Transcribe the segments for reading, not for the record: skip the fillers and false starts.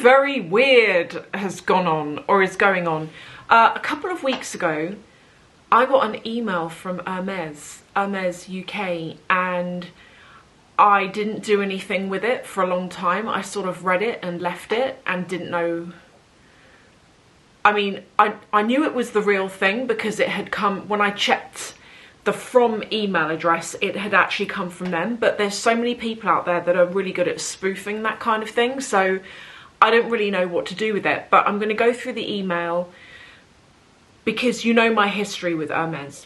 very weird has gone on, or is going on. A couple of weeks ago, I got an email from Hermes UK, and I didn't do anything with it for a long time. I sort of read it and left it and didn't know. I mean, I knew it was the real thing because it had come, when I checked the from email address, it had actually come from them. But there's so many people out there that are really good at spoofing that kind of thing. So I don't really know what to do with it. But I'm going to go through the email because you know my history with Hermes.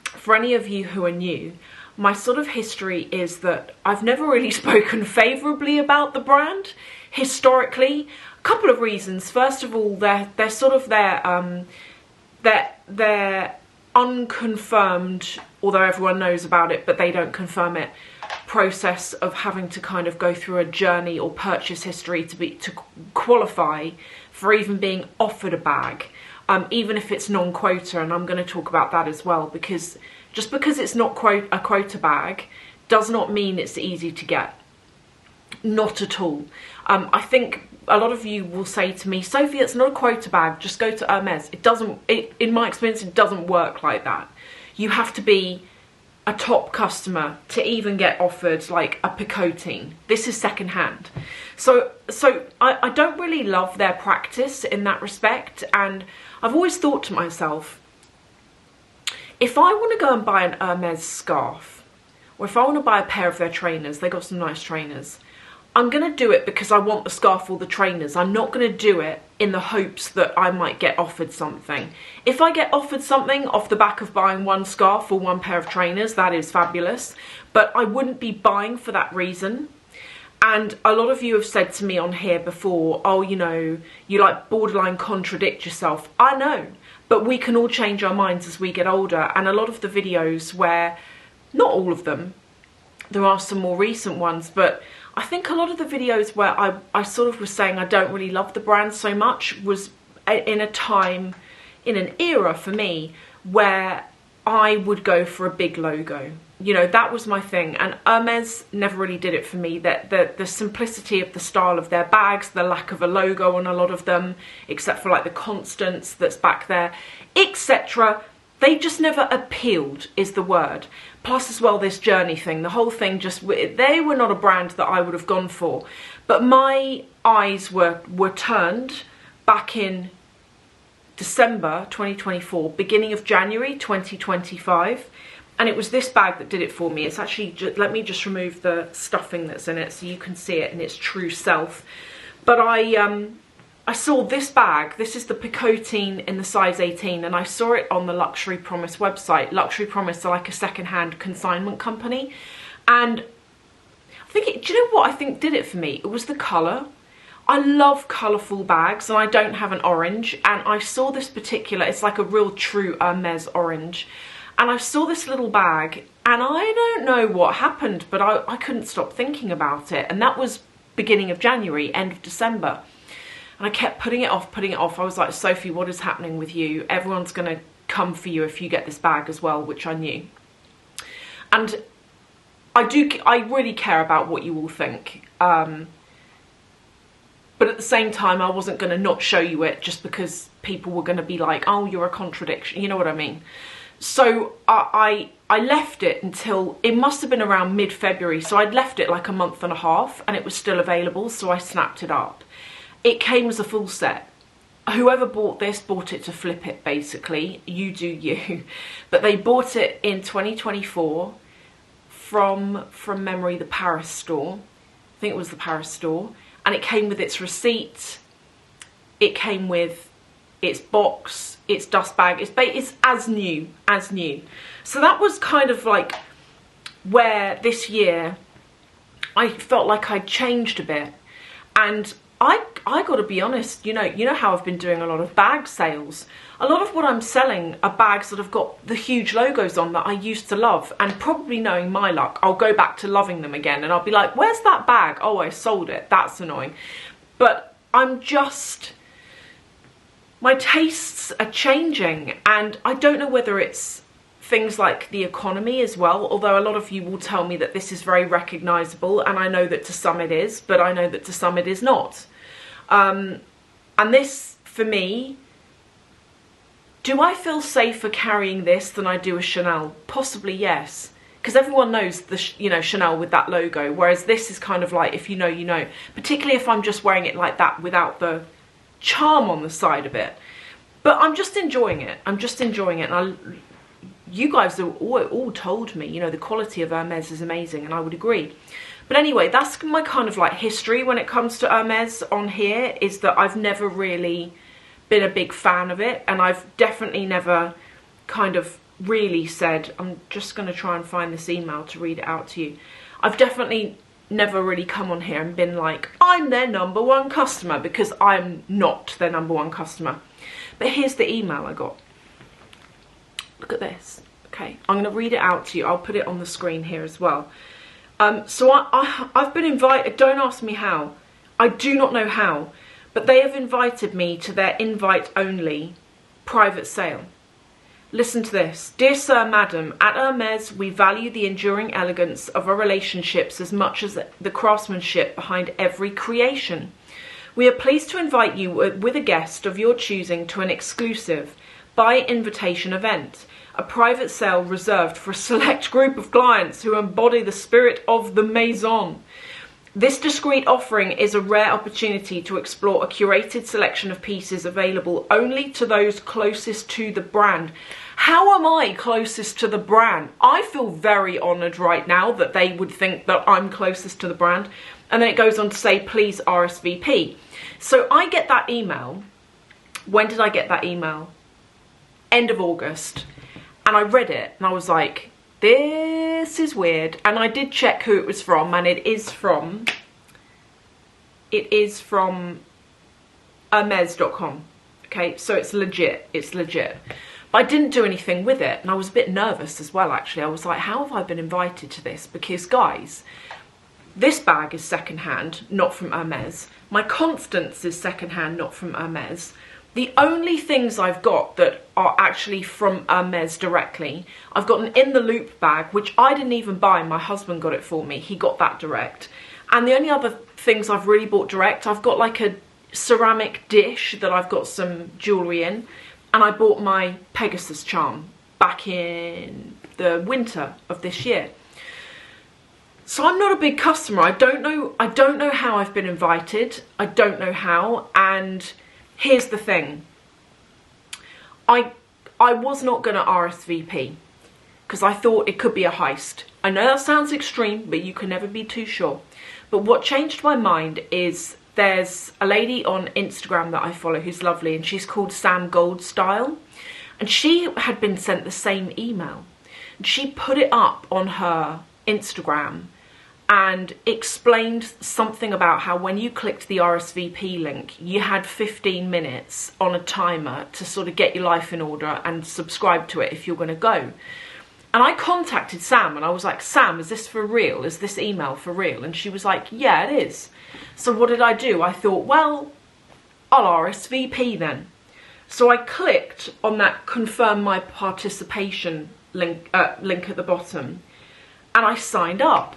For any of you who are new, my sort of history is that I've never really spoken favourably about the brand historically. A couple of reasons. First of all, they're sort of their unconfirmed, although everyone knows about it but they don't confirm it, process of having to kind of go through a journey or purchase history to qualify for even being offered a bag, even if it's non-quota. And I'm going to talk about that as well, because just because it's not a quota bag does not mean it's easy to get. Not at all. I think a lot of you will say to me, Sophie, it's not a quota bag, just go to Hermes. It doesn't, in my experience, it doesn't work like that. You have to be a top customer to even get offered like a picotine. This is secondhand. So I don't really love their practice in that respect. And I've always thought to myself, if I want to go and buy an Hermes scarf, or if I want to buy a pair of their trainers, they got some nice trainers, I'm going to do it because I want the scarf or the trainers. I'm not going to do it in the hopes that I might get offered something. If I get offered something off the back of buying one scarf or one pair of trainers, that is fabulous. But I wouldn't be buying for that reason. And a lot of you have said to me on here before, oh, you know, you like borderline contradict yourself. I know, but we can all change our minds as we get older. And a lot of the videos where, not all of them, there are some more recent ones, but I think a lot of the videos where I sort of was saying I don't really love the brand so much was in a time, in an era for me, where I would go for a big logo. You know, that was my thing. And Hermes never really did it for me. The simplicity of the style of their bags, the lack of a logo on a lot of them, except for like the Constance that's back there, etc. They just never appealed, is the word. Plus as well, this journey thing, the whole thing just, they were not a brand that I would have gone for. But my eyes were turned back in December 2024, beginning of January 2025. And it was this bag that did it for me. It's actually, let me just remove the stuffing that's in it so you can see it in its true self. But I saw this bag. This is the picotine in the size 18, and I saw it on the Luxury Promise website. Luxury Promise are like a second-hand consignment company, and I think do you know what I think did it for me? It was the colour. I love colourful bags, and I don't have an orange, and I saw this particular, it's like a real true Hermes orange, and I saw this little bag, and I don't know what happened, but I couldn't stop thinking about it, and that was beginning of January, end of December. And I kept putting it off. I was like, Sophie, what is happening with you? Everyone's going to come for you if you get this bag as well, which I knew. And I really care about what you all think. But at the same time, I wasn't going to not show you it just because people were going to be like, oh, you're a contradiction. You know what I mean? So I left it until, it must have been around mid-February. So I'd left it like a month and a half and it was still available. So I snapped it up. It came as a full set. Whoever bought this bought it to flip it, basically. You do you. But they bought it in 2024 from memory, the Paris store. I think it was the Paris store. And it came with its receipt. It came with its box, its dust bag. It's as new, as new. So that was kind of like where this year I felt like I'd changed a bit. And I got to be honest, you know how I've been doing a lot of bag sales. A lot of what I'm selling are bags that have got the huge logos on that I used to love, and probably knowing my luck, I'll go back to loving them again and I'll be like, where's that bag? Oh, I sold it. That's annoying. But my tastes are changing, and I don't know whether it's things like the economy as well, although a lot of you will tell me that this is very recognisable, and I know that to some it is, but I know that to some it is not. And this, for me, do I feel safer carrying this than I do a Chanel? Possibly, yes. Because everyone knows the, Chanel with that logo. Whereas this is kind of like, if you know, you know. Particularly if I'm just wearing it like that without the charm on the side of it. But I'm just enjoying it. I'm just enjoying it. And you guys have all told me, the quality of Hermes is amazing. And I would agree. But anyway, that's my kind of like history when it comes to Hermes on here. Is that I've never really been a big fan of it, and I've definitely never kind of really said, I'm just going to try and find this email to read it out to you. I've definitely never really come on here and been like, I'm their #1 customer, because I'm not their #1 customer. But here's the email I got. Look at this. Okay, I'm going to read it out to you. I'll put it on the screen here as well. So I've been invited. Don't ask me how. I do not know how. But they have invited me to their invite-only private sale. Listen to this. Dear Sir, Madam, at Hermes, we value the enduring elegance of our relationships as much as the craftsmanship behind every creation. We are pleased to invite you with a guest of your choosing to an exclusive, by invitation event, a private sale reserved for a select group of clients who embody the spirit of the Maison. This discreet offering is a rare opportunity to explore a curated selection of pieces available only to those closest to the brand. How am I closest to the brand? I feel very honoured right now that they would think that I'm closest to the brand. And then it goes on to say, please RSVP. So I get that email. When did I get that email? End of August. And I read it and I was like, this is weird. And I did check who it was from, and it is from Hermes.com. Okay, so it's legit. But I didn't do anything with it, and I was a bit nervous as well, actually. I was like, how have I been invited to this? Because, guys, this bag is secondhand, not from Hermes. My Constance is secondhand, not from Hermes. The only things I've got that are actually from Hermes directly, I've got an In the Loop bag, which I didn't even buy. My husband got it for me. He got that direct. And the only other things I've really bought direct, I've got like a ceramic dish that I've got some jewellery in. And I bought my Pegasus charm back in the winter of this year. So I'm not a big customer. I don't know how I've been invited. I don't know how. And here's the thing. I was not going to RSVP because I thought it could be a heist. I know that sounds extreme, but you can never be too sure. But what changed my mind is there's a lady on Instagram that I follow who's lovely, and she's called Sam Goldstyle. And she had been sent the same email. And she put it up on her Instagram and explained something about how when you clicked the RSVP link, you had 15 minutes on a timer to sort of get your life in order and subscribe to it if you're going to go. And I contacted Sam and I was like, Sam, is this for real? Is this email for real? And she was like, yeah, it is. So what did I do? I thought, well, I'll RSVP then. So I clicked on that confirm my participation link at the bottom, and I signed up.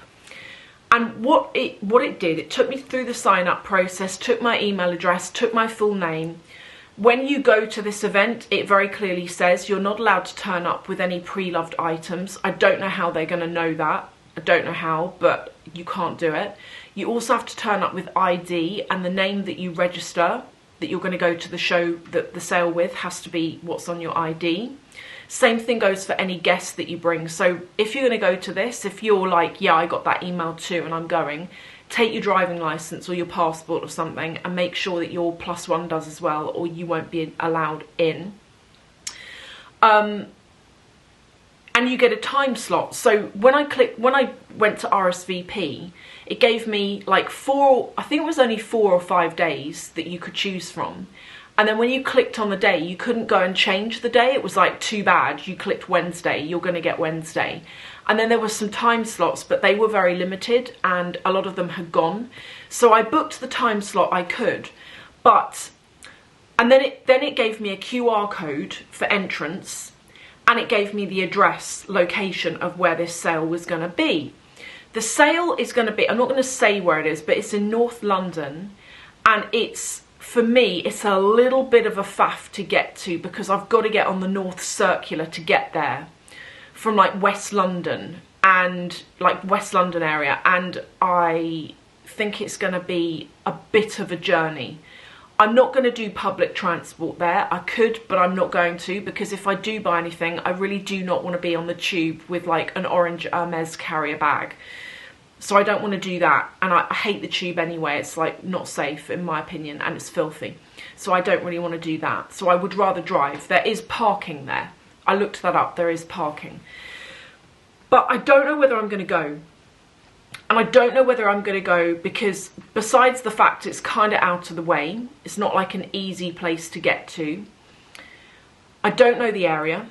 And what it did, it took me through the sign up process, took my email address, took my full name. When you go to this event, it very clearly says you're not allowed to turn up with any pre-loved items. I don't know how they're going to know that. I don't know how, but you can't do it. You also have to turn up with ID, and the name that you register that you're going to go to the show, that the sale with, has to be what's on your ID. Same thing goes for any guests that you bring. So if you're going to go to this, if you're like, yeah, I got that email too and I'm going, take your driving license or your passport or something and make sure that your +1 does as well, or you won't be allowed in. And you get a time slot. So when I went to RSVP, it gave me like I think it was only 4 or 5 days that you could choose from. And then when you clicked on the day, you couldn't go and change the day. It was like, too bad, you clicked Wednesday, you're going to get Wednesday. And then there were some time slots, but they were very limited and a lot of them had gone. So I booked the time slot I could, and then it gave me a QR code for entrance, and it gave me the address, location of where this sale was going to be. The sale is going to be, I'm not going to say where it is, but it's in North London, and it's for me, it's a little bit of a faff to get to because I've got to get on the North Circular to get there from like West London and like West London area, and I think it's going to be a bit of a journey. I'm not going to do public transport there. I could, but I'm not going to, because if I do buy anything, I really do not want to be on the tube with like an orange Hermes carrier bag. So I don't want to do that, and I hate the tube anyway. It's like not safe in my opinion, and it's filthy. So I don't really want to do that. So I would rather drive. There is parking there. I looked that up, there is parking. But I don't know whether I'm going to go. And I don't know whether I'm going to go because besides the fact it's kind of out of the way, it's not like an easy place to get to. I don't know the area.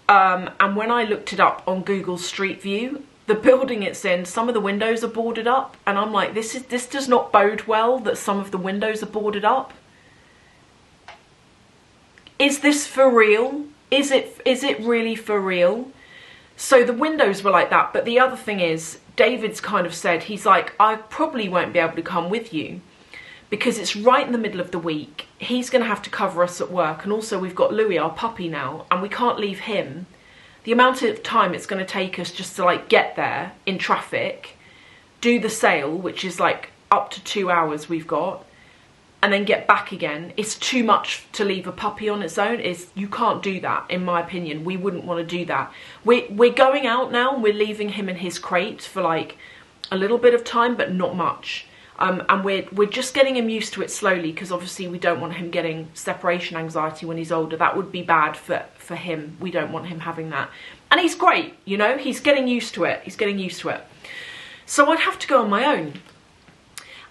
And when I looked it up on Google Street View, the building it's in, some of the windows are boarded up. And I'm like, this does not bode well that some of the windows are boarded up. Is this for real? Is it really for real? So the windows were like that. But the other thing is, David's kind of said, he's like, I probably won't be able to come with you because it's right in the middle of the week. He's going to have to cover us at work. And also we've got Louis, our puppy now, and we can't leave him. The amount of time it's going to take us just to like get there in traffic, do the sale, which is like up to 2 hours we've got, and then get back again. It's too much to leave a puppy on its own. You can't do that, in my opinion. We wouldn't want to do that. We're going out now, and we're leaving him in his crate for like a little bit of time, but not much. And we're just getting him used to it slowly, because obviously we don't want him getting separation anxiety when he's older. That would be bad for him. We don't want him having that. And he's great, you know, he's getting used to it. He's getting used to it. So I'd have to go on my own.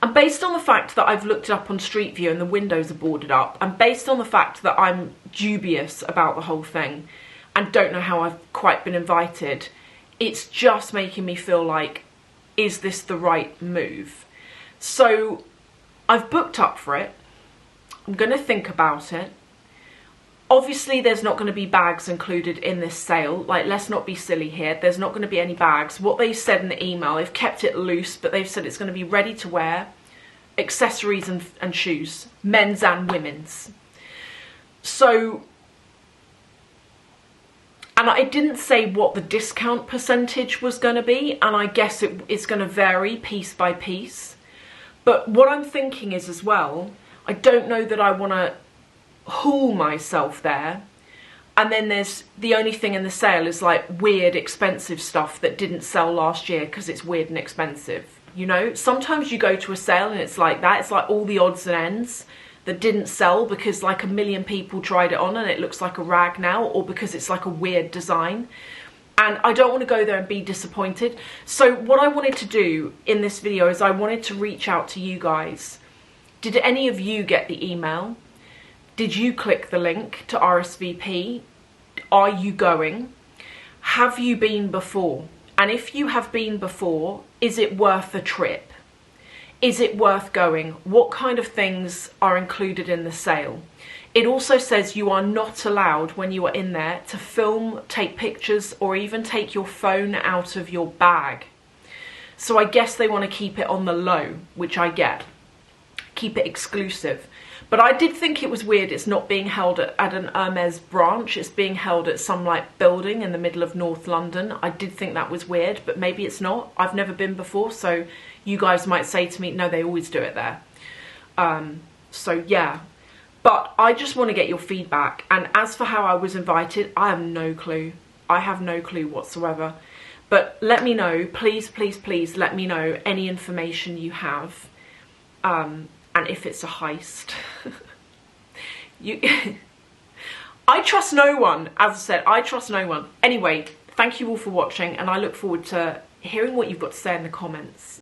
And based on the fact that I've looked it up on Street View and the windows are boarded up, and based on the fact that I'm dubious about the whole thing and don't know how I've quite been invited, it's just making me feel like, is this the right move? So I've booked up for it. I'm going to think about it. Obviously, there's not going to be bags included in this sale. Like, let's not be silly here. There's not going to be any bags. What they said in the email, they've kept it loose, but they've said it's going to be ready to wear, accessories and shoes, men's and women's. So, and I didn't say what the discount percentage was going to be, and I guess it's going to vary piece by piece. But what I'm thinking is as well, I don't know that I want to haul myself there, and then there's the only thing in the sale is like weird expensive stuff that didn't sell last year because it's weird and expensive. You know, sometimes you go to a sale and it's like that. It's like all the odds and ends that didn't sell because like 1 million people tried it on and it looks like a rag now, or because it's like a weird design. And I don't want to go there and be disappointed. So what I wanted to do in this video is I wanted to reach out to you guys. Did any of you get the email? Did you click the link to RSVP? Are you going? Have you been before? And if you have been before, is it worth the trip? Is it worth going? What kind of things are included in the sale? It also says you are not allowed when you are in there to film, take pictures, or even take your phone out of your bag. So I guess they want to keep it on the low, which I get. Keep it exclusive. But I did think it was weird it's not being held at an Hermes branch. It's being held at some like building in the middle of North London. I did think that was weird, but maybe it's not. I've never been before, so you guys might say to me, no, they always do it there. So yeah. But I just want to get your feedback. And as for how I was invited, I have no clue. I have no clue whatsoever. But let me know, please, please, please let me know any information you have. And if it's a heist. I trust no one. As I said, I trust no one. Anyway, thank you all for watching, and I look forward to hearing what you've got to say in the comments.